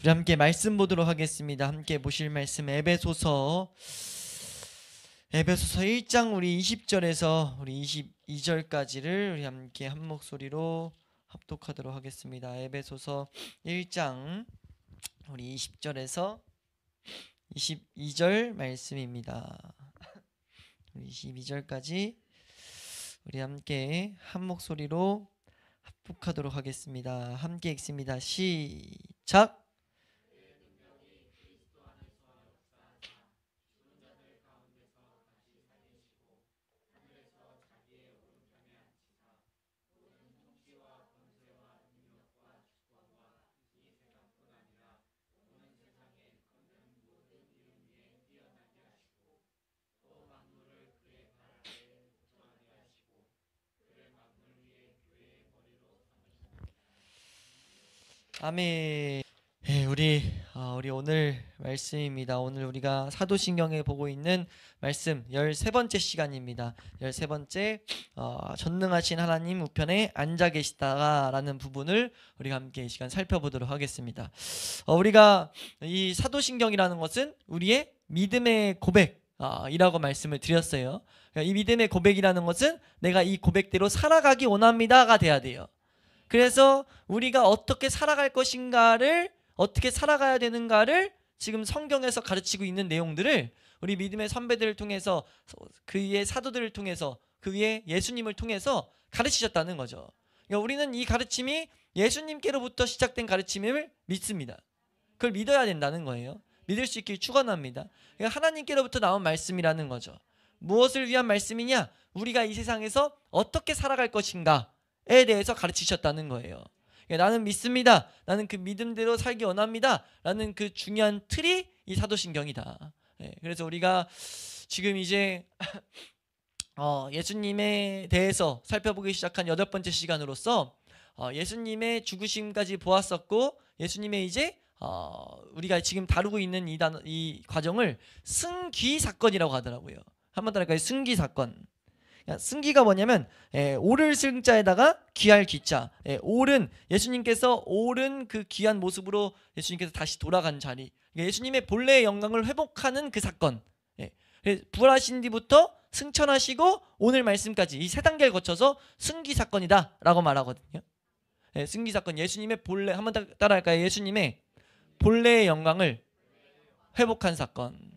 우리 함께 말씀 보도록 하겠습니다. 함께 보실 말씀 에베소서 1장 우리 20절에서 우리 22절까지를 우리 함께 한 목소리로 합독하도록 하겠습니다. 에베소서 1장 우리 20절에서 22절 말씀입니다. 22절까지 우리 함께 한 목소리로 합독하도록 하겠습니다. 함께 읽습니다. 시작. 아멘. 우리 오늘 말씀입니다. 오늘 우리가 사도신경에 보고 있는 말씀 13번째 시간입니다. 13번째 전능하신 하나님 우편에 앉아 계시다라는 부분을 우리가 함께 이 시간 살펴보도록 하겠습니다. 우리가 이 사도신경이라는 것은 우리의 믿음의 고백이라고 말씀을 드렸어요. 이 믿음의 고백이라는 것은 내가 이 고백대로 살아가기 원합니다가 돼야 돼요. 그래서 우리가 어떻게 살아갈 것인가를, 어떻게 살아가야 되는가를 지금 성경에서 가르치고 있는 내용들을 우리 믿음의 선배들을 통해서, 그 위에 사도들을 통해서, 그 위에 예수님을 통해서 가르치셨다는 거죠. 그러니까 우리는 이 가르침이 예수님께로부터 시작된 가르침을 믿습니다. 그걸 믿어야 된다는 거예요. 믿을 수 있길 축원합니다. 그러니까 하나님께로부터 나온 말씀이라는 거죠. 무엇을 위한 말씀이냐? 우리가 이 세상에서 어떻게 살아갈 것인가에 대해서 가르치셨다는 거예요. 나는 믿습니다. 나는 그 믿음대로 살기 원합니다. 라는 그 중요한 틀이 이 사도신경이다. 그래서 우리가 지금 이제 예수님에 대해서 살펴보기 시작한 8번째 시간으로서 예수님의 죽으심까지 보았었고, 예수님의 이제 우리가 지금 다루고 있는 이 과정을 승귀 사건이라고 하더라고요. 한번 더 할까요? 승귀 사건. 승기가 뭐냐면 오를 승자에다가 귀할 귀자. 오른, 예수님께서 오른 그 귀한 모습으로 예수님께서 다시 돌아간 자리, 예수님의 본래의 영광을 회복하는 그 사건. 부활하신 뒤부터 승천하시고 오늘 말씀까지 이 세 단계를 거쳐서 승기 사건이다 라고 말하거든요. 승기 사건, 예수님의 본래, 한번 따라 할까요? 예수님의 본래의 영광을 회복한 사건.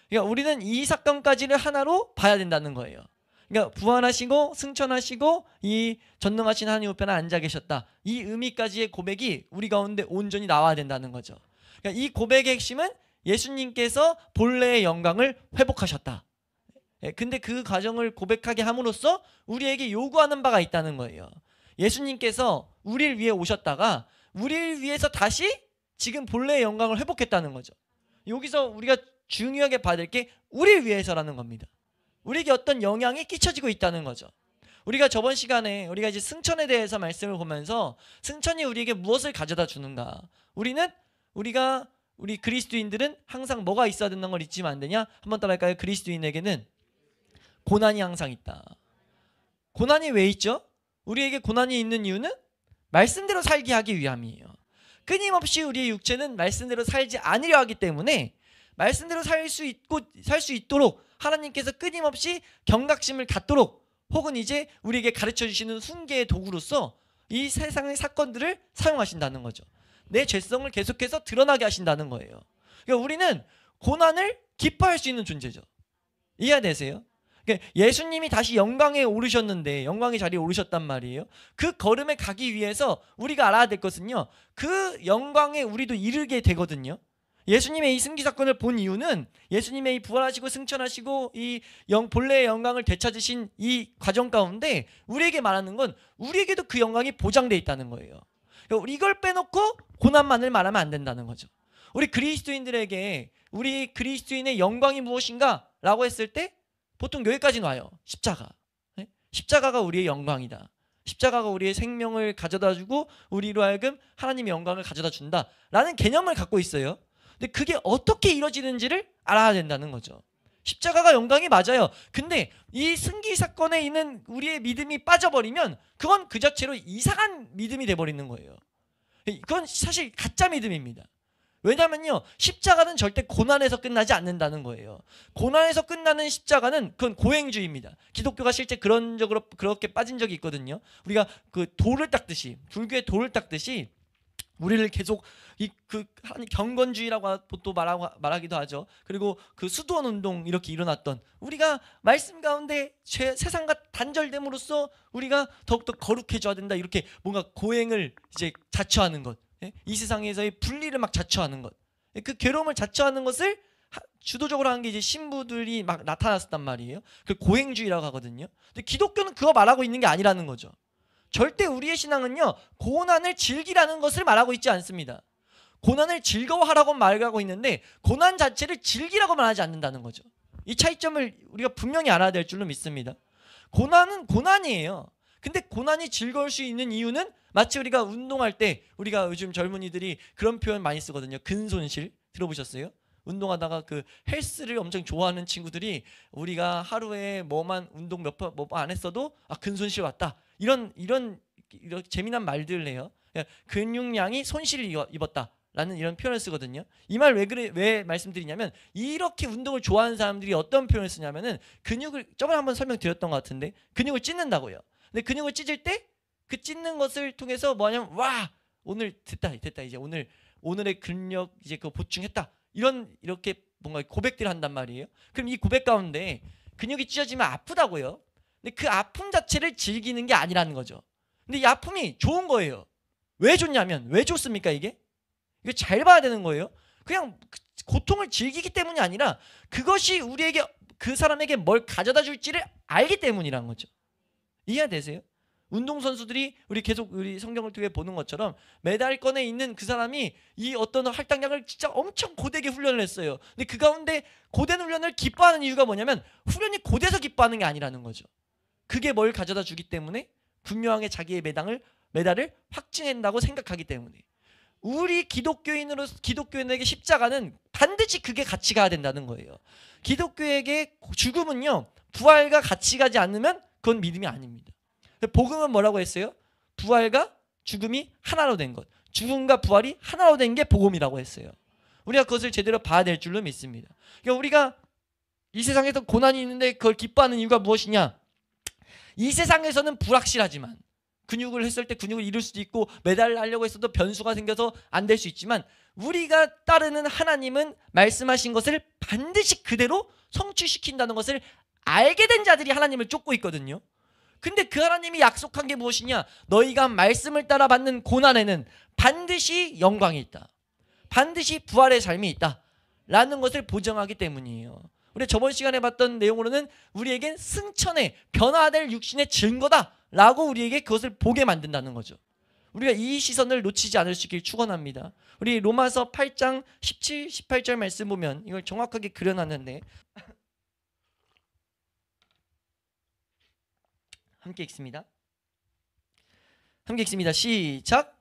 그러니까 우리는 이 사건까지를 하나로 봐야 된다는 거예요. 그러니까 부활하시고 승천하시고 이 전능하신 하나님 우편에 앉아 계셨다, 이 의미까지의 고백이 우리 가운데 온전히 나와야 된다는 거죠. 그러니까 이 고백의 핵심은 예수님께서 본래의 영광을 회복하셨다. 근데 그 과정을 고백하게 함으로써 우리에게 요구하는 바가 있다는 거예요. 예수님께서 우리를 위해 오셨다가 우리를 위해서 다시 지금 본래의 영광을 회복했다는 거죠. 여기서 우리가 중요하게 받을 게 우리를 위해서라는 겁니다. 우리에게 어떤 영향이 끼쳐지고 있다는 거죠. 우리가 저번 시간에 우리가 이제 승천에 대해서 말씀을 보면서 승천이 우리에게 무엇을 가져다 주는가? 우리 그리스도인들은 항상 뭐가 있어야 된다는 걸 잊으면 안 되냐? 한번 따라할까요? 그리스도인에게는 고난이 항상 있다. 고난이 왜 있죠? 우리에게 고난이 있는 이유는 말씀대로 살게 하기 위함이에요. 끊임없이 우리의 육체는 말씀대로 살지 않으려 하기 때문에 말씀대로 살 수 있도록 하나님께서 끊임없이 경각심을 갖도록, 혹은 이제 우리에게 가르쳐 주시는 훈계의 도구로서 이 세상의 사건들을 사용하신다는 거죠. 내 죄성을 계속해서 드러나게 하신다는 거예요. 그러니까 우리는 고난을 기뻐할 수 있는 존재죠. 이해되세요? 그러니까 예수님이 다시 영광에 오르셨는데, 영광의 자리에 오르셨단 말이에요. 그 걸음에 가기 위해서 우리가 알아야 될 것은요, 그 영광에 우리도 이르게 되거든요. 예수님의 이 승기 사건을 본 이유는 예수님의 이 부활하시고 승천하시고 이 본래의 영광을 되찾으신 이 과정 가운데 우리에게 말하는 건 우리에게도 그 영광이 보장되어 있다는 거예요. 이걸 빼놓고 고난만을 말하면 안 된다는 거죠. 우리 그리스도인들에게 우리 그리스도인의 영광이 무엇인가 라고 했을 때 보통 여기까지 와요. 십자가. 십자가가 우리의 영광이다. 십자가가 우리의 생명을 가져다 주고 우리로 하여금 하나님의 영광을 가져다 준다 라는 개념을 갖고 있어요. 근데 그게 어떻게 이루어지는지를 알아야 된다는 거죠. 십자가가 영광이 맞아요. 근데 이 승기 사건에 있는 우리의 믿음이 빠져버리면 그건 그 자체로 이상한 믿음이 돼버리는 거예요. 그건 사실 가짜 믿음입니다. 왜냐면요, 십자가는 절대 고난에서 끝나지 않는다는 거예요. 고난에서 끝나는 십자가는 그건 고행주의입니다. 기독교가 실제 그런 적으로 그렇게 빠진 적이 있거든요. 우리가 그 돌을 닦듯이, 불교의 돌을 닦듯이 우리를 계속 경건주의라고 또 말하기도 하죠. 그리고 그 수도원 운동 이렇게 일어났던, 우리가 말씀 가운데 세상과 단절됨으로써 우리가 더욱더 거룩해져야 된다, 이렇게 뭔가 고행을 이제 자처하는 것, 이 세상에서의 분리를 막 자처하는 것, 그 괴로움을 자처하는 것을 주도적으로 한 게 이제 신부들이 막 나타났단 말이에요. 그 고행주의라고 하거든요. 근데 기독교는 그거 말하고 있는 게 아니라는 거죠. 절대 우리의 신앙은요, 고난을 즐기라는 것을 말하고 있지 않습니다. 고난을 즐거워하라고 말하고 있는데 고난 자체를 즐기라고 말하지 않는다는 거죠. 이 차이점을 우리가 분명히 알아야 될 줄로 믿습니다. 고난은 고난이에요. 근데 고난이 즐거울 수 있는 이유는 마치 우리가 운동할 때, 우리가 요즘 젊은이들이 그런 표현 많이 쓰거든요. 근손실 들어보셨어요? 운동하다가 그 헬스를 엄청 좋아하는 친구들이 우리가 하루에 뭐만 운동 몇 번 안 했어도 근손실 왔다, 이런 재미난 말들을 해요. 근육량이 손실을 입었다라는 이런 표현을 쓰거든요. 이 말 왜 말씀드리냐면, 이렇게 운동을 좋아하는 사람들이 어떤 표현을 쓰냐면은, 근육을 저번에 한번 설명드렸던 것 같은데, 근육을 찢는다고요. 근데 근육을 찢을 때 그 찢는 것을 통해서 뭐냐면, 와, 오늘 됐다 이제 오늘의 근력 이제 그거 보충했다, 이렇게 뭔가 고백들을 한단 말이에요. 그럼 이 고백 가운데 근육이 찢어지면 아프다고요. 근데 그 아픔 자체를 즐기는 게 아니라는 거죠. 근데 이 아픔이 좋은 거예요. 왜 좋냐면, 왜 좋습니까 이게? 이거 잘 봐야 되는 거예요. 그냥 고통을 즐기기 때문이 아니라 그것이 우리에게, 그 사람에게 뭘 가져다 줄지를 알기 때문이라는 거죠. 이해되세요? 운동선수들이 우리 성경을 통해 보는 것처럼 메달권에 있는 그 사람이 이 어떤 할당량을 진짜 엄청 고되게 훈련을 했어요. 근데 그 가운데 고된 훈련을 기뻐하는 이유가 뭐냐면, 훈련이 고돼서 기뻐하는 게 아니라는 거죠. 그게 뭘 가져다 주기 때문에 분명하게 자기의 메달을 확증한다고 생각하기 때문에. 우리 기독교인에게 십자가는 반드시 그게 같이 가야 된다는 거예요. 기독교에게 죽음은요, 부활과 같이 가지 않으면 그건 믿음이 아닙니다. 복음은 뭐라고 했어요? 부활과 죽음이 하나로 된 것, 죽음과 부활이 하나로 된 게 복음이라고 했어요. 우리가 그것을 제대로 봐야 될 줄로 믿습니다. 그러니까 우리가 이 세상에서 고난이 있는데 그걸 기뻐하는 이유가 무엇이냐? 이 세상에서는 불확실하지만, 근육을 했을 때 근육을 잃을 수도 있고, 메달을 하려고 했어도 변수가 생겨서 안 될 수 있지만, 우리가 따르는 하나님은 말씀하신 것을 반드시 그대로 성취시킨다는 것을 알게 된 자들이 하나님을 쫓고 있거든요. 근데 그 하나님이 약속한 게 무엇이냐? 너희가 말씀을 따라 받는 고난에는 반드시 영광이 있다, 반드시 부활의 삶이 있다 라는 것을 보장하기 때문이에요. 우리 저번 시간에 봤던 내용으로는 우리에겐 승천의 변화될 육신의 증거다 라고 우리에게 그것을 보게 만든다는 거죠. 우리가 이 시선을 놓치지 않을 수 있길 축원합니다. 우리 로마서 8장 17, 18절 말씀 보면 이걸 정확하게 그려놨는데, 함께 읽습니다. 시작.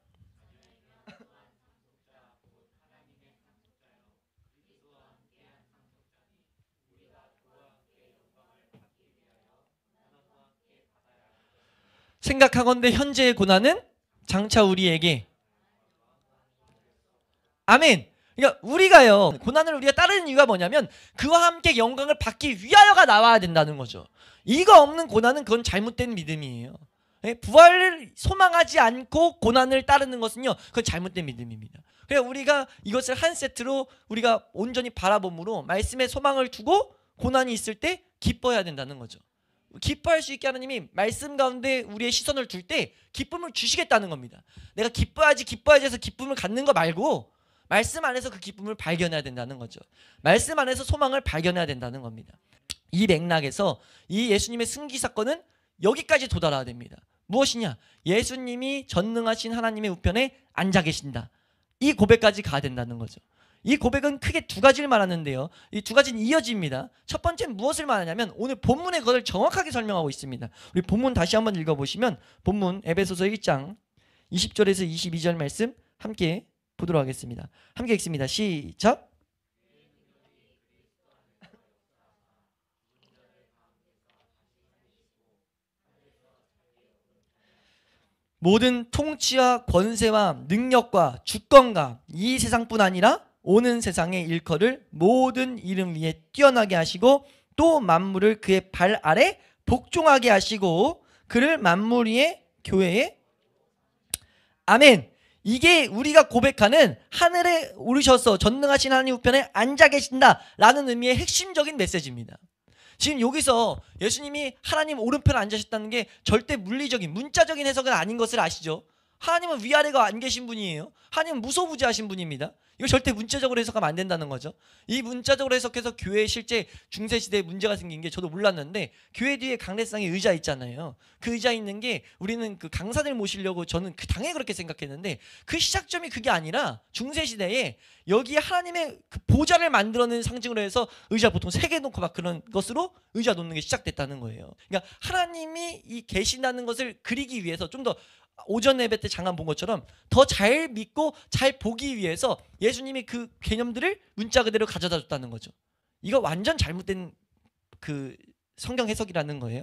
생각하건대 현재의 고난은 장차 우리에게, 아멘. 그러니까 우리가요, 고난을 우리가 따르는 이유가 뭐냐면, 그와 함께 영광을 받기 위하여가 나와야 된다는 거죠. 이거 없는 고난은 그건 잘못된 믿음이에요. 부활을 소망하지 않고 고난을 따르는 것은요, 그건 잘못된 믿음입니다. 그래서 우리가 이것을 한 세트로 우리가 온전히 바라봄으로 말씀에 소망을 두고 고난이 있을 때 기뻐해야 된다는 거죠. 기뻐할 수 있게 하나님이 말씀 가운데 우리의 시선을 둘 때 기쁨을 주시겠다는 겁니다. 내가 기뻐야지 해서 기쁨을 갖는 거 말고, 말씀 안에서 그 기쁨을 발견해야 된다는 거죠. 말씀 안에서 소망을 발견해야 된다는 겁니다. 이 맥락에서 이 예수님의 승기 사건은 여기까지 도달해야 됩니다. 무엇이냐? 예수님이 전능하신 하나님의 우편에 앉아 계신다, 이 고백까지 가야 된다는 거죠. 이 고백은 크게 두 가지를 말하는데요, 이 두 가지는 이어집니다. 첫 번째는 무엇을 말하냐면, 오늘 본문에 그것을 정확하게 설명하고 있습니다. 우리 본문 다시 한번 읽어보시면, 본문 에베소서 1장 20절에서 22절 말씀 함께 보도록 하겠습니다. 함께 읽습니다. 시작. 모든 통치와 권세와 능력과 주권과 이 세상뿐 아니라 오는 세상의 일컬을 모든 이름 위에 뛰어나게 하시고 또 만물을 그의 발 아래 복종하게 하시고 그를 만물 위에 교회에 아멘. 이게 우리가 고백하는 하늘에 오르셔서 전능하신 하나님 우편에 앉아 계신다라는 의미의 핵심적인 메시지입니다. 지금 여기서 예수님이 하나님 오른편에 앉으셨다는 게 절대 물리적인 문자적인 해석은 아닌 것을 아시죠? 하나님은 위아래가 안 계신 분이에요. 하나님은 무소부지하신 분입니다. 이거 절대 문자적으로 해석하면 안 된다는 거죠. 이 문자적으로 해석해서 교회에 실제 중세시대에 문제가 생긴 게 저도 몰랐는데, 교회 뒤에 강례상에 의자 있잖아요. 그 의자 있는 게 우리는 그 강사들 모시려고, 저는 그 당연히 그렇게 생각했는데 그 시작점이 그게 아니라 중세시대에 여기 하나님의 그 보좌를 만들어내는 상징으로 해서 의자 보통 3개 놓고 막 그런 것으로 의자 놓는 게 시작됐다는 거예요. 그러니까 하나님이 이 계신다는 것을 그리기 위해서 좀 더 오전 예배 때 잠깐 본 것처럼 더 잘 믿고 잘 보기 위해서 예수님이 그 개념들을 문자 그대로 가져다 줬다는 거죠. 이거 완전 잘못된 그 성경 해석이라는 거예요.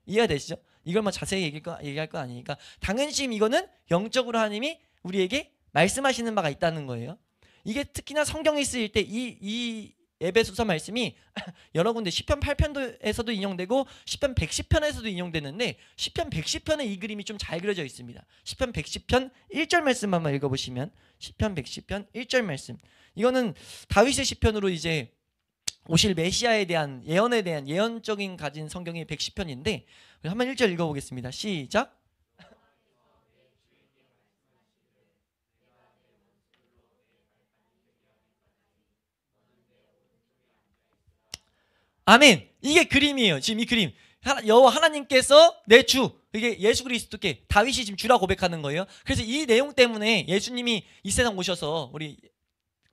이해가 되시죠? 이걸 뭐 자세히 얘기할 거 아니니까 당연히 지금 이거는 영적으로 하나님이 우리에게 말씀하시는 바가 있다는 거예요. 이게 특히나 성경에 쓰일 때 이 에베소서 말씀이 여러 군데 시편 8편에서도 인용되고 시편 110편에서도 인용되는데, 시편 110편에 이 그림이 좀 잘 그려져 있습니다. 시편 110편 1절 말씀 한번 읽어보시면, 시편 110편 1절 말씀, 이거는 다윗의 시편으로 이제 오실 메시아에 대한 예언에 대한 예언적인 가진 성경의 110편인데 한번 1절 읽어보겠습니다. 시작. 아멘. 이게 그림이에요. 지금 이 그림, 여호와 하나님께서 내 주, 이게 예수 그리스도께 다윗이 지금 주라 고백하는 거예요. 그래서 이 내용 때문에 예수님이 이 세상 오셔서, 우리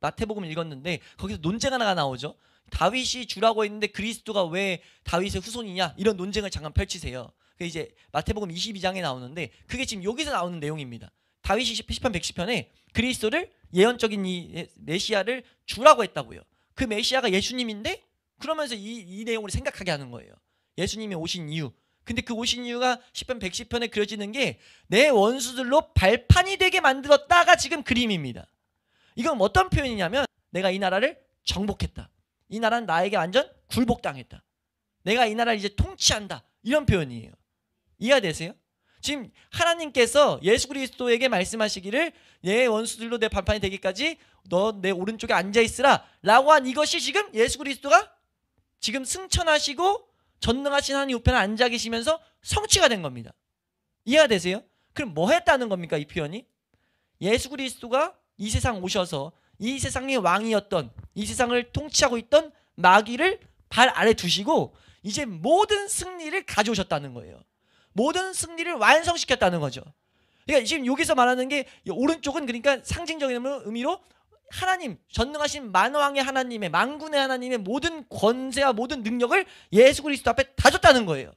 마태복음 읽었는데 거기서 논쟁 하나가 나오죠. 다윗이 주라고 했는데 그리스도가 왜 다윗의 후손이냐, 이런 논쟁을 잠깐 펼치세요. 그게 이제 마태복음 22장에 나오는데 그게 지금 여기서 나오는 내용입니다. 다윗이 시편 110편에 그리스도를, 예언적인 이 메시아를 주라고 했다고요. 그 메시아가 예수님인데, 그러면서 이 내용을 생각하게 하는 거예요. 예수님이 오신 이유. 근데 그 오신 이유가 시편 110편에 그려지는 게 내 원수들로 발판이 되게 만들었다가 지금 그림입니다. 이건 어떤 표현이냐면, 내가 이 나라를 정복했다. 이 나라는 나에게 완전 굴복당했다. 내가 이 나라를 이제 통치한다. 이런 표현이에요. 이해가 되세요? 지금 하나님께서 예수 그리스도에게 말씀하시기를 내 원수들로 내 발판이 되기까지 너 내 오른쪽에 앉아있으라 라고 한 이것이 지금 예수 그리스도가 지금 승천하시고 전능하신 하나님 우편에 앉아 계시면서 성취가 된 겁니다. 이해가 되세요? 그럼 뭐 했다는 겁니까? 이 표현이 예수 그리스도가 이 세상 오셔서 이 세상의 왕이었던, 이 세상을 통치하고 있던 마귀를 발 아래 두시고 이제 모든 승리를 가져오셨다는 거예요. 모든 승리를 완성시켰다는 거죠. 그러니까 지금 여기서 말하는 게, 오른쪽은 그러니까 상징적인 의미로 하나님, 전능하신 만왕의 하나님의, 만군의 하나님의 모든 권세와 모든 능력을 예수 그리스도 앞에 다 줬다는 거예요.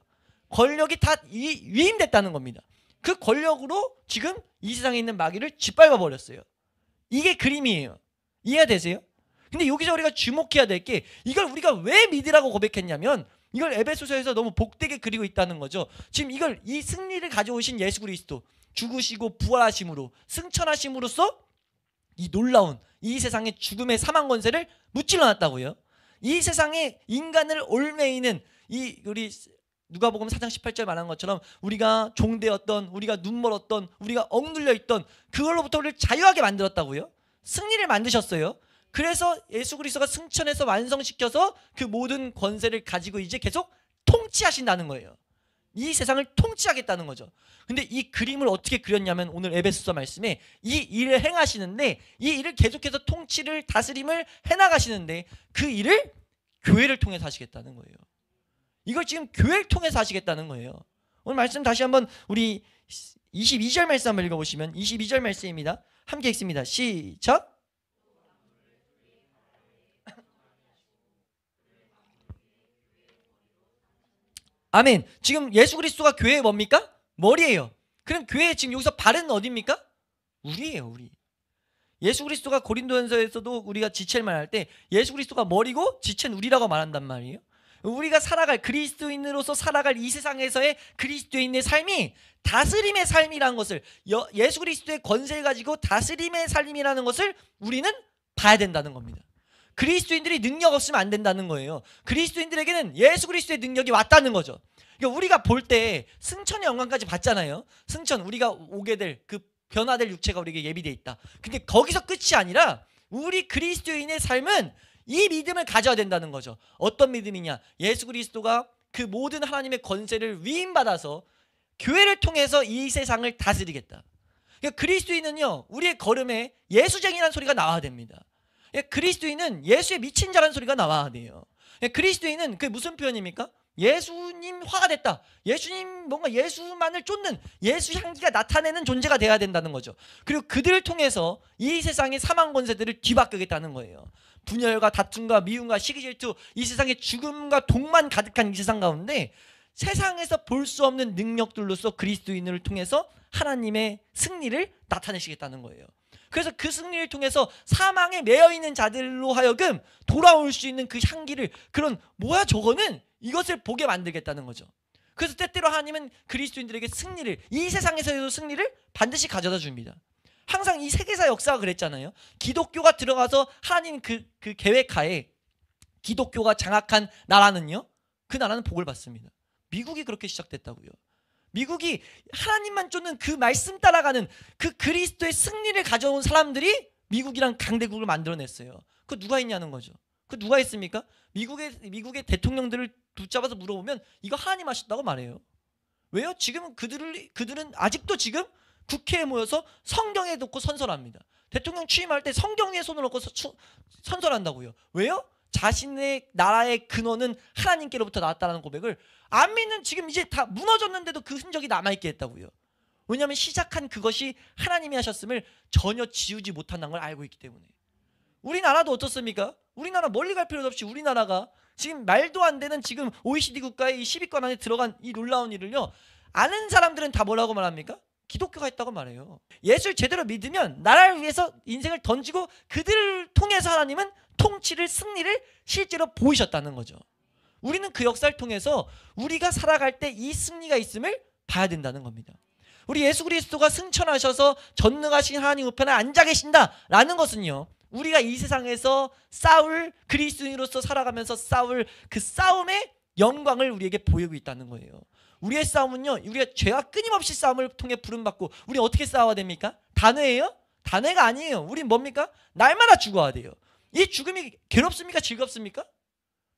권력이 다 위임됐다는 겁니다. 그 권력으로 지금 이 세상에 있는 마귀를 짓밟아 버렸어요. 이게 그림이에요. 이해가 되세요? 근데 여기서 우리가 주목해야 될 게, 이걸 우리가 왜 믿으라고 고백했냐면, 이걸 에베소서에서 너무 복되게 그리고 있다는 거죠. 지금 이걸, 이 승리를 가져오신 예수 그리스도, 죽으시고 부활하심으로 승천하심으로써 이 놀라운 이 세상의 죽음의 사망 권세를 무찔러 놨다고요. 이 세상에 인간을 올매이는 이, 우리 누가복음 4장 18절 말한 것처럼 우리가 종되었던, 우리가 눈멀었던, 우리가 억눌려 있던 그걸로부터 우리를 자유하게 만들었다고요. 승리를 만드셨어요. 그래서 예수 그리스도가 승천해서 완성시켜서 그 모든 권세를 가지고 이제 계속 통치하신다는 거예요. 이 세상을 통치하겠다는 거죠. 근데 이 그림을 어떻게 그렸냐면, 오늘 에베소서 말씀에 이 일을 행하시는데, 이 일을 계속해서 통치를, 다스림을 해나가시는데 그 일을 교회를 통해서 하시겠다는 거예요. 이걸 지금 교회를 통해서 하시겠다는 거예요. 오늘 말씀 다시 한번 우리 22절 말씀 한번 읽어보시면, 22절 말씀입니다. 함께 읽습니다. 시작. 아멘. 지금 예수 그리스도가 교회의 뭡니까? 머리예요. 그럼 교회 지금 여기서 발은 어디입니까? 우리예요, 우리. 예수 그리스도가 고린도전서에서도 우리가 지체를 말할 때 예수 그리스도가 머리고 지체는 우리라고 말한단 말이에요. 우리가 살아갈, 그리스도인으로서 살아갈 이 세상에서의 그리스도인의 삶이 다스림의 삶이라는 것을, 예수 그리스도의 권세를 가지고 다스림의 삶이라는 것을 우리는 봐야 된다는 겁니다. 그리스도인들이 능력 없으면 안 된다는 거예요. 그리스도인들에게는 예수 그리스도의 능력이 왔다는 거죠. 그러니까 우리가 볼 때 승천의 영광까지 봤잖아요. 승천, 우리가 오게 될 그 변화될 육체가 우리에게 예비되어 있다. 근데 거기서 끝이 아니라 우리 그리스도인의 삶은 이 믿음을 가져야 된다는 거죠. 어떤 믿음이냐? 예수 그리스도가 그 모든 하나님의 권세를 위임받아서 교회를 통해서 이 세상을 다스리겠다. 그러니까 그리스도인은요, 우리의 걸음에 예수쟁이라는 소리가 나와야 됩니다. 그러니까 그리스도인은 예수에 미친 자라는 소리가 나와야 돼요. 그러니까 그리스도인은 그게 무슨 표현입니까? 예수님 화가 됐다. 예수님 뭔가 예수만을 쫓는 예수 향기가 나타내는 존재가 돼야 된다는 거죠. 그리고 그들을 통해서 이 세상의 사망 권세들을 뒤바꾸겠다는 거예요. 분열과 다툼과 미움과 시기 질투, 이 세상의 죽음과 독만 가득한 이 세상 가운데 세상에서 볼 수 없는 능력들로서 그리스도인을 통해서 하나님의 승리를 나타내시겠다는 거예요. 그래서 그 승리를 통해서 사망에 매여있는 자들로 하여금 돌아올 수 있는 그 향기를, 그런 뭐야 저거는, 이것을 보게 만들겠다는 거죠. 그래서 때때로 하나님은 그리스도인들에게 승리를, 이 세상에서도 승리를 반드시 가져다 줍니다. 항상 이 세계사 역사가 그랬잖아요. 기독교가 들어가서 하나님 그 계획하에 기독교가 장악한 나라는요, 그 나라는 복을 받습니다. 미국이 그렇게 시작됐다고요. 미국이 하나님만 쫓는 그 말씀 따라가는 그 그리스도의 승리를 가져온 사람들이 미국이란 강대국을 만들어냈어요. 그 누가 있냐는 거죠. 그 누가 있습니까? 미국의 대통령들을 붙잡아서 물어보면 이거 하나님 하셨다고 말해요. 왜요? 지금 그들은 아직도 지금 국회에 모여서 성경에 놓고 선설합니다. 대통령 취임할 때 성경 위에 손을 얹고 선설한다고요. 왜요? 자신의 나라의 근원은 하나님께로부터 나왔다는 고백을 안 믿는, 지금 이제 다 무너졌는데도 그 흔적이 남아있게 했다고요. 왜냐하면 시작한 그것이 하나님이 하셨음을 전혀 지우지 못한다는 걸 알고 있기 때문에. 우리나라도 어떻습니까? 우리나라 멀리 갈 필요도 없이 우리나라가 지금 말도 안 되는 지금 OECD 국가의 이 10위권 안에 들어간 이 놀라운 일을요, 아는 사람들은 다 뭐라고 말합니까? 기독교가 있다고 말해요. 예수를 제대로 믿으면 나라를 위해서 인생을 던지고 그들을 통해서 하나님은 통치를, 승리를 실제로 보이셨다는 거죠. 우리는 그 역사를 통해서 우리가 살아갈 때 이 승리가 있음을 봐야 된다는 겁니다. 우리 예수 그리스도가 승천하셔서 전능하신 하나님 우편에 앉아 계신다라는 것은요, 우리가 이 세상에서 싸울, 그리스도인으로서 살아가면서 싸울 그 싸움의 영광을 우리에게 보이고 있다는 거예요. 우리의 싸움은요, 우리가 죄와 끊임없이 싸움을 통해 부름받고, 우리 어떻게 싸워야 됩니까? 단회예요? 단회가 아니에요. 우린 뭡니까? 날마다 죽어야 돼요. 이 죽음이 괴롭습니까? 즐겁습니까?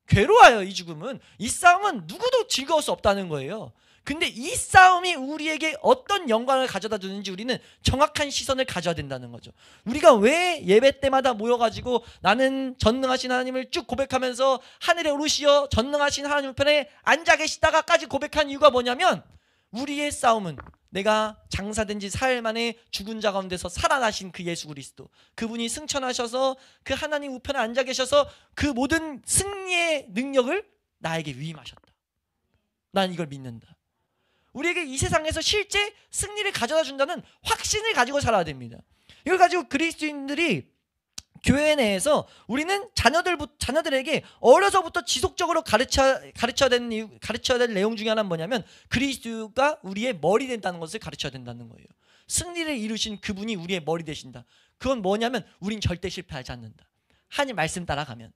괴로워요. 이 죽음은. 이 싸움은 누구도 즐거울 수 없다는 거예요. 근데 이 싸움이 우리에게 어떤 영광을 가져다 주는지 우리는 정확한 시선을 가져야 된다는 거죠. 우리가 왜 예배 때마다 모여가지고 나는 전능하신 하나님을 쭉 고백하면서 하늘에 오르시어 전능하신 하나님 편에 앉아 계시다가까지 고백한 이유가 뭐냐면, 우리의 싸움은 내가 장사된 지 사흘 만에 죽은 자 가운데서 살아나신 그 예수 그리스도, 그분이 승천하셔서 그 하나님 우편에 앉아 계셔서 그 모든 승리의 능력을 나에게 위임하셨다. 난 이걸 믿는다. 우리에게 이 세상에서 실제 승리를 가져다 준다는 확신을 가지고 살아야 됩니다. 이걸 가지고 그리스도인들이 교회 내에서 우리는 자녀들에게 어려서부터 지속적으로 가르쳐야 될 내용 중에 하나는 뭐냐면, 그리스도가 우리의 머리 된다는 것을 가르쳐야 된다는 거예요. 승리를 이루신 그분이 우리의 머리 되신다. 그건 뭐냐면, 우린 절대 실패하지 않는다. 하나님 말씀 따라가면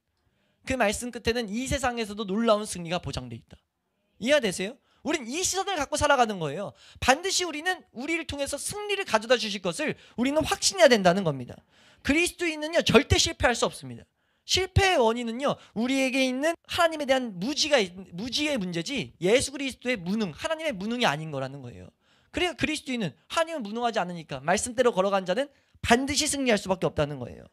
그 말씀 끝에는 이 세상에서도 놀라운 승리가 보장돼 있다. 이해되세요? 우린 이 시선을 갖고 살아가는 거예요. 반드시 우리는 우리를 통해서 승리를 가져다 주실 것을 우리는 확신해야 된다는 겁니다. 그리스도인은요, 절대 실패할 수 없습니다. 실패의 원인은요, 우리에게 있는 하나님에 대한 무지의 문제지 예수 그리스도의 무능, 하나님의 무능이 아닌 거라는 거예요. 그러니까 그리스도인은 하나님은 무능하지 않으니까 말씀대로 걸어간 자는 반드시 승리할 수밖에 없다는 거예요.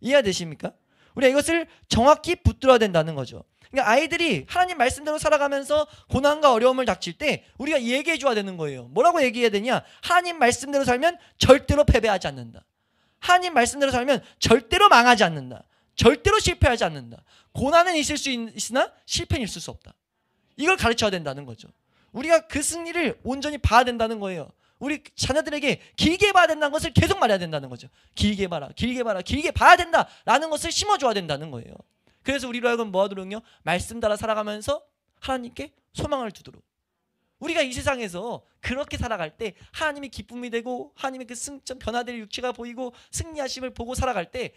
이해되십니까? 우리가 이것을 정확히 붙들어야 된다는 거죠. 그러니까 아이들이 하나님 말씀대로 살아가면서 고난과 어려움을 닥칠 때 우리가 얘기해 줘야 되는 거예요. 뭐라고 얘기해야 되냐? 하나님 말씀대로 살면 절대로 패배하지 않는다. 하나님 말씀대로 살면 절대로 망하지 않는다. 절대로 실패하지 않는다. 고난은 있을 수 있으나 실패는 있을 수 없다. 이걸 가르쳐야 된다는 거죠. 우리가 그 승리를 온전히 봐야 된다는 거예요. 우리 자녀들에게 길게 봐야 된다는 것을 계속 말해야 된다는 거죠. 길게 봐라, 길게 봐라, 길게 봐야 된다라는 것을 심어줘야 된다는 거예요. 그래서 우리로 하여금 뭐 하도록요? 말씀 따라 살아가면서 하나님께 소망을 두도록. 우리가 이 세상에서 그렇게 살아갈 때 하나님이 기쁨이 되고 하나님의 그 승천 변화될 육체가 보이고 승리하심을 보고 살아갈 때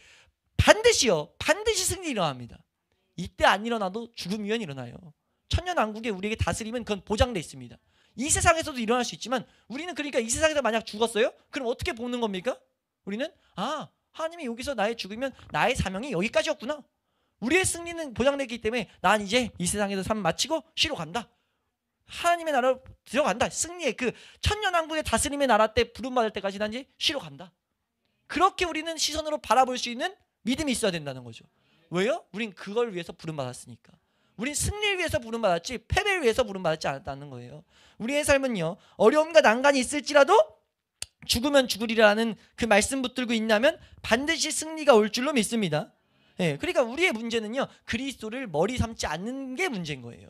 반드시 승리 일어납니다. 이때 안 일어나도 죽으면 일어나요. 천년왕국에 우리에게 다스림은 그건 보장돼 있습니다. 이 세상에서도 일어날 수 있지만 우리는 그러니까 이 세상에서 만약 죽었어요? 그럼 어떻게 보는 겁니까? 우리는 하나님이 여기서 나의 죽으면 나의 사명이 여기까지였구나. 우리의 승리는 보장되기 때문에 난 이제 이 세상에서 삶 마치고 쉬러 간다. 하나님의 나라로 들어간다. 승리의 그 천년왕국의 다스림의 나라 때 부름받을 때까지 난 이제 쉬러 간다. 그렇게 우리는 시선으로 바라볼 수 있는 믿음이 있어야 된다는 거죠. 왜요? 우린 그걸 위해서 부름받았으니까. 우린 승리를 위해서 부름받았지 패배를 위해서 부름받았지 않았다는 거예요. 우리의 삶은요, 어려움과 난간이 있을지라도 죽으면 죽으리라는 그 말씀 붙들고 있냐면 반드시 승리가 올 줄로 믿습니다. 그러니까 우리의 문제는요, 그리스도를 머리 삼지 않는 게 문제인 거예요.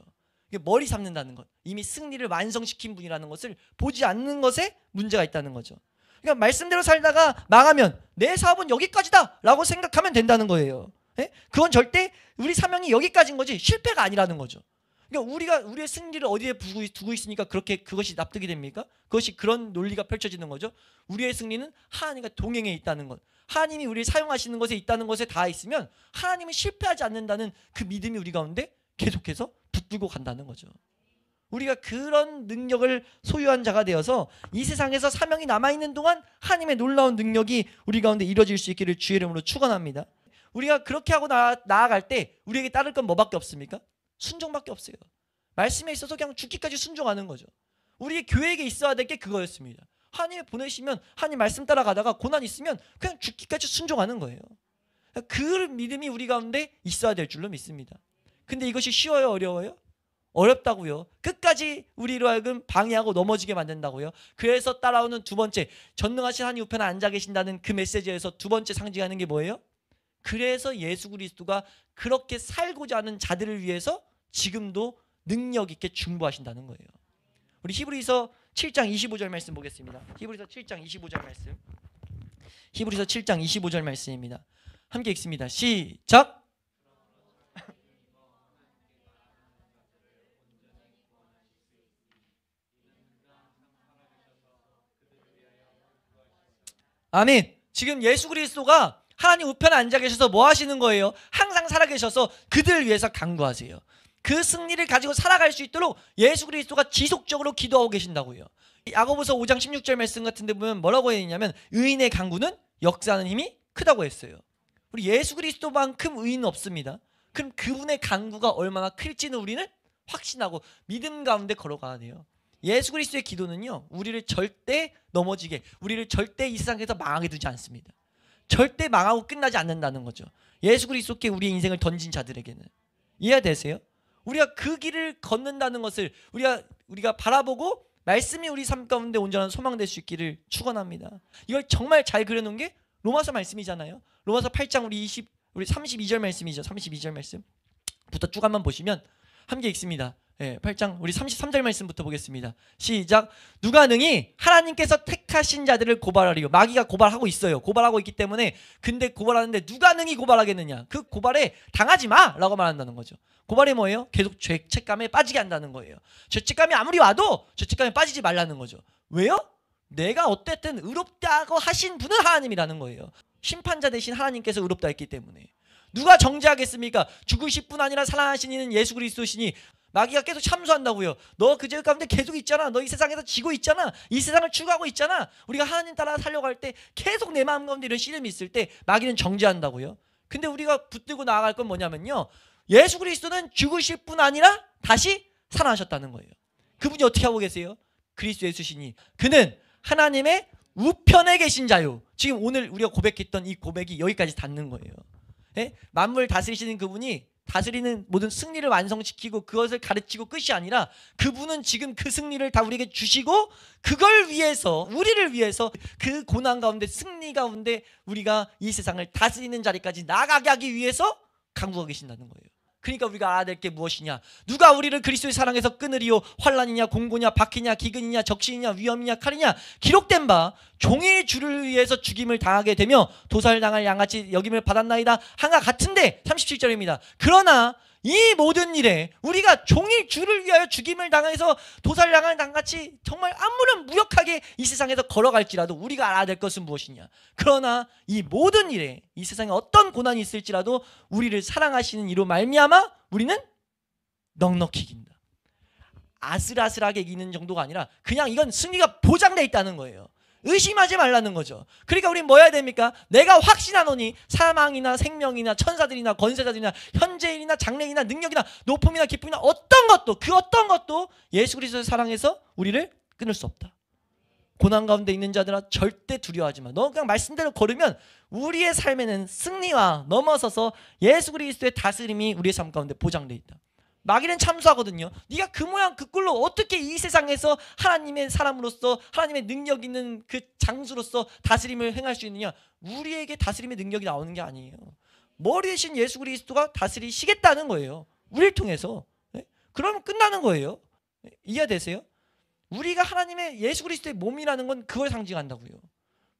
머리 삼는다는 것, 이미 승리를 완성시킨 분이라는 것을 보지 않는 것에 문제가 있다는 거죠. 그러니까 말씀대로 살다가 망하면 내 사업은 여기까지다 라고 생각하면 된다는 거예요. 그건 절대 우리 사명이 여기까지인 거지 실패가 아니라는 거죠. 그러니까 우리가 우리의 승리를 어디에 두고 있으니까 그렇게 그것이 납득이 됩니까? 그것이 그런 논리가 펼쳐지는 거죠. 우리의 승리는 하나님과 동행해 있다는 것, 하나님이 우리를 사용하시는 것에 있다는 것에 다 있으면 하나님은 실패하지 않는다는 그 믿음이 우리 가운데 계속해서 붙들고 간다는 거죠. 우리가 그런 능력을 소유한 자가 되어서 이 세상에서 사명이 남아있는 동안 하나님의 놀라운 능력이 우리 가운데 이루어질 수 있기를 주의 이름으로 축원합니다. 우리가 그렇게 하고 나아갈 때 우리에게 따를 건 뭐밖에 없습니까? 순종밖에 없어요. 말씀에 있어서 그냥 죽기까지 순종하는 거죠. 우리 교회에게 있어야 될 게 그거였습니다. 하나님 보내시면 하나님 말씀 따라가다가 고난 있으면 그냥 죽기까지 순종하는 거예요. 그 믿음이 우리 가운데 있어야 될 줄로 믿습니다. 근데 이것이 쉬워요? 어려워요? 어렵다고요. 끝까지 우리로 하여금 방해하고 넘어지게 만든다고요. 그래서 따라오는 두 번째, 전능하신 하나님 우편에 앉아 계신다는 그 메시지에서 두 번째 상징하는 게 뭐예요? 그래서 예수 그리스도가 그렇게 살고자 하는 자들을 위해서 지금도 능력 있게 중보하신다는 거예요. 우리 히브리서 7장 25절 말씀 보겠습니다. 히브리서 7장 25절 말씀. 히브리서 7장 25절 말씀입니다. 함께 읽습니다. 시작. 아멘. 지금 예수 그리스도가 하나님 우편에 앉아 계셔서 뭐 하시는 거예요? 항상 살아계셔서 그들을 위해서 간구하세요. 그 승리를 가지고 살아갈 수 있도록 예수 그리스도가 지속적으로 기도하고 계신다고요. 야고보서 5장 16절 말씀 같은 데 보면 뭐라고 했냐면 의인의 간구는 역사하는 힘이 크다고 했어요. 우리 예수 그리스도만큼 의인은 없습니다. 그럼 그분의 간구가 얼마나 클지는 우리는 확신하고 믿음 가운데 걸어가야 돼요. 예수 그리스도의 기도는요, 우리를 절대 넘어지게, 우리를 절대 이 세상에서 망하게 두지 않습니다. 절대 망하고 끝나지 않는다는 거죠. 예수 그리스도께 우리의 인생을 던진 자들에게는. 이해되세요? 우리가 그 길을 걷는다는 것을 우리가 바라보고 말씀이 우리 삶 가운데 온전한 소망될 수 있기를 축원합니다. 이걸 정말 잘 그려놓은 게 로마서 말씀이잖아요. 로마서 8장 우리 32절 말씀이죠. 32절 말씀부터 쭉 한번 보시면 함께 읽습니다. 8장 우리 33절 말씀부터 보겠습니다. 시작. 누가 능히 하나님께서 택하신 자들을 고발하리요. 마귀가 고발하고 있어요. 고발하고 있기 때문에 근데 고발하는데 누가 능히 고발하겠느냐. 그 고발에 당하지 마 라고 말한다는 거죠. 고발이 뭐예요? 계속 죄책감에 빠지게 한다는 거예요. 죄책감이 아무리 와도 죄책감에 빠지지 말라는 거죠. 왜요? 내가 어쨌든 의롭다고 하신 분은 하나님이라는 거예요. 심판자 대신 하나님께서 의롭다 했기 때문에. 누가 정죄하겠습니까? 죽으실 뿐 아니라 살아나신 이는 예수 그리스도시니. 마귀가 계속 참수한다고요. 너 그 죄 가운데 계속 있잖아. 너 이 세상에서 지고 있잖아. 이 세상을 추구하고 있잖아. 우리가 하나님 따라 살려고 할 때 계속 내 마음 가운데 이런 시름이 있을 때 마귀는 정죄한다고요. 근데 우리가 붙들고 나아갈 건 뭐냐면요, 예수 그리스도는 죽으실 뿐 아니라 다시 살아나셨다는 거예요. 그분이 어떻게 하고 계세요? 그리스도 예수시니 그는 하나님의 우편에 계신 자요. 지금 오늘 우리가 고백했던 이 고백이 여기까지 닿는 거예요. 만물 다스리시는 그분이 다스리는 모든 승리를 완성시키고 그것을 가르치고 끝이 아니라 그분은 지금 그 승리를 다 우리에게 주시고 그걸 위해서, 우리를 위해서 그 고난 가운데 승리 가운데 우리가 이 세상을 다스리는 자리까지 나아가게 하기 위해서 간구하고 계신다는 거예요. 그러니까 우리가 알아야 될 게 무엇이냐. 누가 우리를 그리스도의 사랑에서 끊으리요. 환난이냐 공고냐 박해냐 기근이냐 적신이냐 위험이냐 칼이냐. 기록된 바 종의 주를 위해서 죽임을 당하게 되며 도살당할 양같이 여김을 받았나이다. 한가 같은데 37절입니다. 그러나 이 모든 일에 우리가 종일 주를 위하여 죽임을 당해서 도살당한 당같이 정말 아무런 무력하게 이 세상에서 걸어갈지라도 우리가 알아야 될 것은 무엇이냐. 그러나 이 모든 일에 이 세상에 어떤 고난이 있을지라도 우리를 사랑하시는 이로 말미암아 우리는 넉넉히 이긴다. 아슬아슬하게 이기는 정도가 아니라 그냥 이건 승리가 보장되어 있다는 거예요. 의심하지 말라는 거죠. 그러니까 우리는 뭐 해야 됩니까? 내가 확신하노니 사망이나 생명이나 천사들이나 권세자들이나 현재일이나 장래이나 능력이나 높음이나 기쁨이나 어떤 것도 그 어떤 것도 예수 그리스도의 사랑에서 우리를 끊을 수 없다. 고난 가운데 있는 자들아 절대 두려워하지 마. 너 그냥 말씀대로 걸으면 우리의 삶에는 승리와 넘어서서 예수 그리스도의 다스림이 우리의 삶 가운데 보장되어 있다. 마귀는 참수하거든요. 네가 그 모양 그 꼴로 어떻게 이 세상에서 하나님의 사람으로서 하나님의 능력 있는 그 장수로서 다스림을 행할 수 있느냐. 우리에게 다스림의 능력이 나오는 게 아니에요. 머리 대신 예수 그리스도가 다스리시겠다는 거예요. 우리를 통해서. 그러면 끝나는 거예요. 이해되세요? 우리가 하나님의 예수 그리스도의 몸이라는 건 그걸 상징한다고요.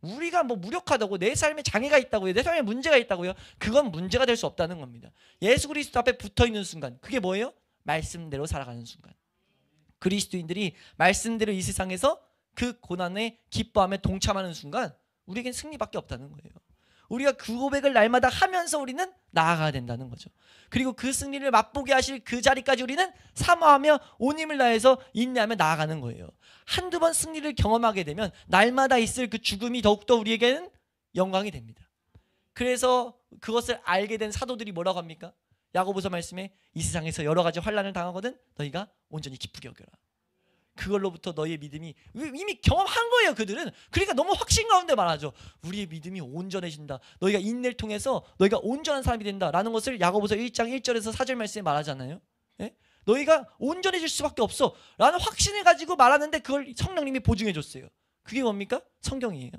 우리가 뭐 무력하다고 내 삶에 장애가 있다고요. 내 삶에 문제가 있다고요. 그건 문제가 될 수 없다는 겁니다. 예수 그리스도 앞에 붙어있는 순간 그게 뭐예요? 말씀대로 살아가는 순간. 그리스도인들이 말씀대로 이 세상에서 그 고난에 기뻐함에 동참하는 순간 우리에겐 승리밖에 없다는 거예요. 우리가 그 고백을 날마다 하면서 우리는 나아가야 된다는 거죠. 그리고 그 승리를 맛보게 하실 그 자리까지 우리는 사모하며 온 힘을 다해서 인내하며 나아가는 거예요. 한두 번 승리를 경험하게 되면 날마다 있을 그 죽음이 더욱더 우리에게는 영광이 됩니다. 그래서 그것을 알게 된 사도들이 뭐라고 합니까? 야고보서 말씀에 이 세상에서 여러 가지 환난을 당하거든 너희가 온전히 기쁘게 여겨라. 그걸로부터 너희의 믿음이 이미 경험한 거예요. 그들은. 그러니까 너무 확신 가운데 말하죠. 우리의 믿음이 온전해진다. 너희가 인내를 통해서 너희가 온전한 사람이 된다라는 것을 야고보서 1장 1절에서 4절 말씀에 말하잖아요. 예? 너희가 온전해질 수밖에 없어 라는 확신을 가지고 말하는데 그걸 성령님이 보증해 줬어요. 그게 뭡니까? 성경이에요.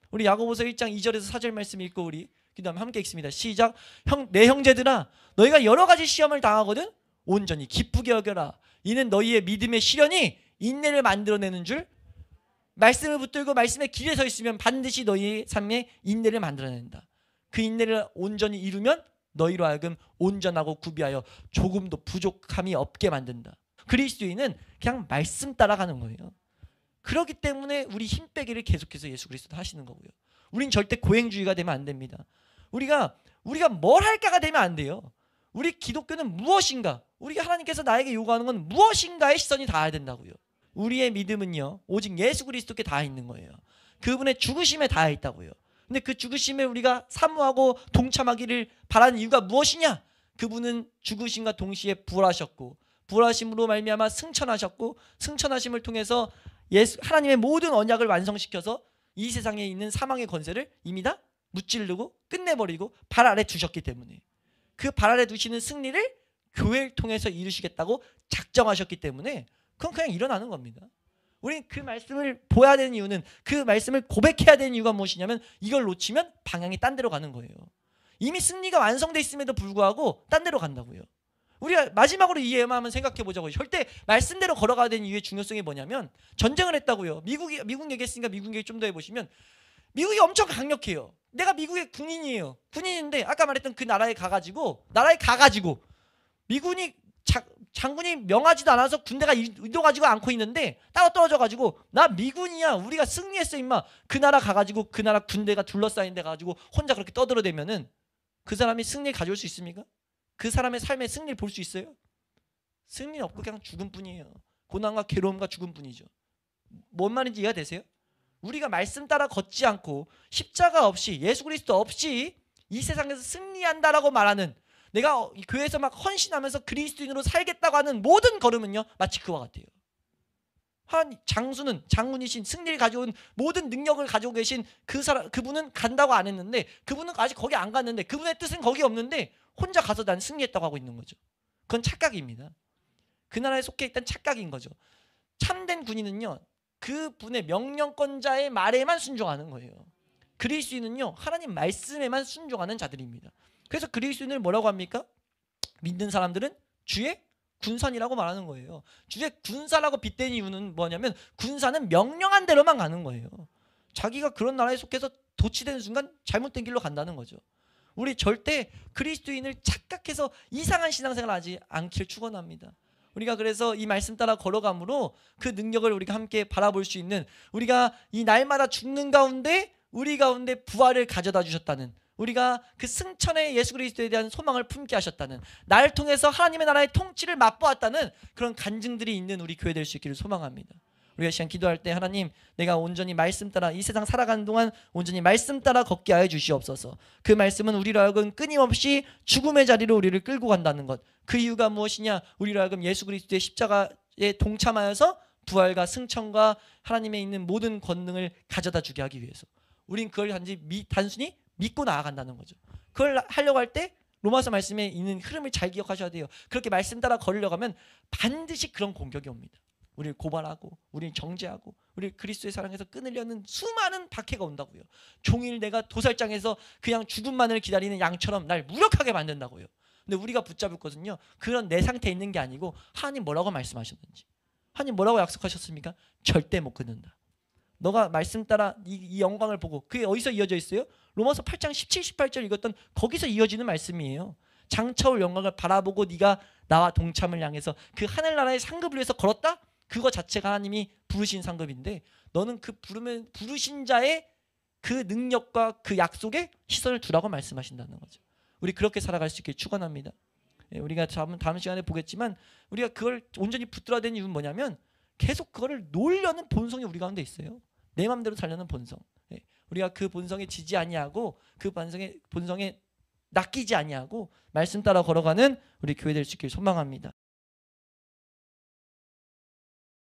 우리 야고보서 1장 2절에서 4절 말씀 읽고 우리 그 다음에 함께 읽습니다. 시작. 내 형제들아 너희가 여러 가지 시험을 당하거든 온전히 기쁘게 여겨라. 이는 너희의 믿음의 시련이 인내를 만들어내는 줄. 말씀을 붙들고 말씀의 길에 서 있으면 반드시 너희의 삶에 인내를 만들어낸다. 그 인내를 온전히 이루면 너희로 하여금 온전하고 구비하여 조금도 부족함이 없게 만든다. 그리스도인은 그냥 말씀 따라가는 거예요. 그렇기 때문에 우리 힘 빼기를 계속해서 예수 그리스도 하시는 거고요. 우린 절대 고행주의가 되면 안 됩니다. 우리가 뭘 할까가 되면 안 돼요. 우리 기독교는 무엇인가, 우리가 하나님께서 나에게 요구하는 건 무엇인가의 시선이 닿아야 된다고요. 우리의 믿음은요 오직 예수 그리스도께 닿아 있는 거예요. 그분의 죽으심에 닿아 있다고요. 근데 그 죽으심에 우리가 사모하고 동참하기를 바라는 이유가 무엇이냐? 그분은 죽으심과 동시에 부활하셨고 부활하심으로 말미암아 승천하셨고 승천하심을 통해서 하나님의 모든 언약을 완성시켜서 이 세상에 있는 사망의 권세를 이미 다 무찌르고 끝내버리고 발 아래 두셨기 때문에 그 발 아래 두시는 승리를 교회를 통해서 이루시겠다고 작정하셨기 때문에 그건 그냥 일어나는 겁니다. 우리는 그 말씀을 보아야 되는 이유는 그 말씀을 고백해야 되는 이유가 무엇이냐면 이걸 놓치면 방향이 딴 데로 가는 거예요. 이미 승리가 완성돼 있음에도 불구하고 딴 데로 간다고요. 우리가 마지막으로 이해만 한번 생각해 보자고요. 절대 말씀대로 걸어가야 되는 이유의 중요성이 뭐냐면 전쟁을 했다고요. 미국 얘기했으니까 미국 얘기 좀 더 해보시면 미국이 엄청 강력해요. 내가 미국의 군인이에요. 군인인데 아까 말했던 그 나라에 가가지고 미군이 장군이 명하지도 않아서 군대가 이동하지도 않고 있는데 따로 떨어져가지고 나 미군이야 우리가 승리했어 임마. 그 나라 가가지고 그 나라 군대가 둘러싸인 데 가가지고 혼자 그렇게 떠들어대면은 그 사람이 승리를 가져올 수 있습니까? 그 사람의 삶에 승리를 볼 수 있어요? 승리는 없고 그냥 죽음 뿐이에요. 고난과 괴로움과 죽음 뿐이죠. 뭔 말인지 이해가 되세요? 우리가 말씀 따라 걷지 않고 십자가 없이 예수 그리스도 없이 이 세상에서 승리한다라고 말하는 내가 교회에서 막 헌신하면서 그리스도인으로 살겠다고 하는 모든 걸음은요 마치 그와 같아요. 한 장군이신 승리를 가져온 모든 능력을 가지고 계신 그분은 간다고 안 했는데 그분은 아직 거기 안 갔는데 그분의 뜻은 거기 없는데 혼자 가서 난 승리했다고 하고 있는 거죠. 그건 착각입니다. 그 나라에 속해 있던 착각인 거죠. 참된 군인은요 그분의 명령권자의 말에만 순종하는 거예요. 그리스도인은요 하나님 말씀에만 순종하는 자들입니다. 그래서 그리스도인을 뭐라고 합니까? 믿는 사람들은 주의 군사이라고 말하는 거예요. 주의 군사라고 빗댄 이유는 뭐냐면 군사는 명령한 대로만 가는 거예요. 자기가 그런 나라에 속해서 도취되는 순간 잘못된 길로 간다는 거죠. 우리 절대 그리스도인을 착각해서 이상한 신앙생활 하지 않기를 축원합니다. 우리가 그래서 이 말씀 따라 걸어감으로 그 능력을 우리가 함께 바라볼 수 있는, 우리가 이 날마다 죽는 가운데 우리 가운데 부활을 가져다 주셨다는, 우리가 그 승천의 예수 그리스도에 대한 소망을 품게 하셨다는, 나를 통해서 하나님의 나라의 통치를 맛보았다는 그런 간증들이 있는 우리 교회 될 수 있기를 소망합니다. 우리가 시간 기도할 때 하나님, 내가 온전히 말씀 따라 이 세상 살아가는 동안 온전히 말씀 따라 걷게 하여 주시옵소서. 그 말씀은 우리로 하여금 끊임없이 죽음의 자리로 우리를 끌고 간다는 것. 그 이유가 무엇이냐? 우리로 하여금 예수 그리스도의 십자가에 동참하여서 부활과 승천과 하나님의 있는 모든 권능을 가져다 주게 하기 위해서. 우린 그걸 단순히 믿고 나아간다는 거죠. 그걸 하려고 할 때 로마서 말씀에 있는 흐름을 잘 기억하셔야 돼요. 그렇게 말씀 따라 걸으려고 하면 반드시 그런 공격이 옵니다. 우리를 고발하고, 우리를 정죄하고, 우리를 그리스도의 사랑에서 끊으려는 수많은 박해가 온다고요. 종일 내가 도살장에서 그냥 죽음만을 기다리는 양처럼 날 무력하게 만든다고요. 근데 우리가 붙잡을 것은요, 그런 내 상태에 있는 게 아니고 하나님 뭐라고 말씀하셨는지, 하나님 뭐라고 약속하셨습니까? 절대 못 끊는다. 너가 말씀 따라 이 영광을 보고, 그게 어디서 이어져 있어요? 로마서 8장 17, 18절 읽었던 거기서 이어지는 말씀이에요. 장차올 영광을 바라보고 네가 나와 동참을 향해서 그 하늘나라의 상급을 위해서 걸었다? 그거 자체가 하나님이 부르신 상급인데, 너는 그 부르신 자의 그 능력과 그 약속에 시선을 두라고 말씀하신다는 거죠. 우리 그렇게 살아갈 수 있길 축원합니다. 우리가 다음 시간에 보겠지만, 우리가 그걸 온전히 붙들어야 되는 이유는 뭐냐면, 계속 그거를 놓으려는 본성이 우리 가운데 있어요. 내 마음대로 살려는 본성. 우리가 그 본성에 지지 아니하고, 그 본성에 낚이지 아니하고 말씀 따라 걸어가는 우리 교회 될 수 있길 소망합니다.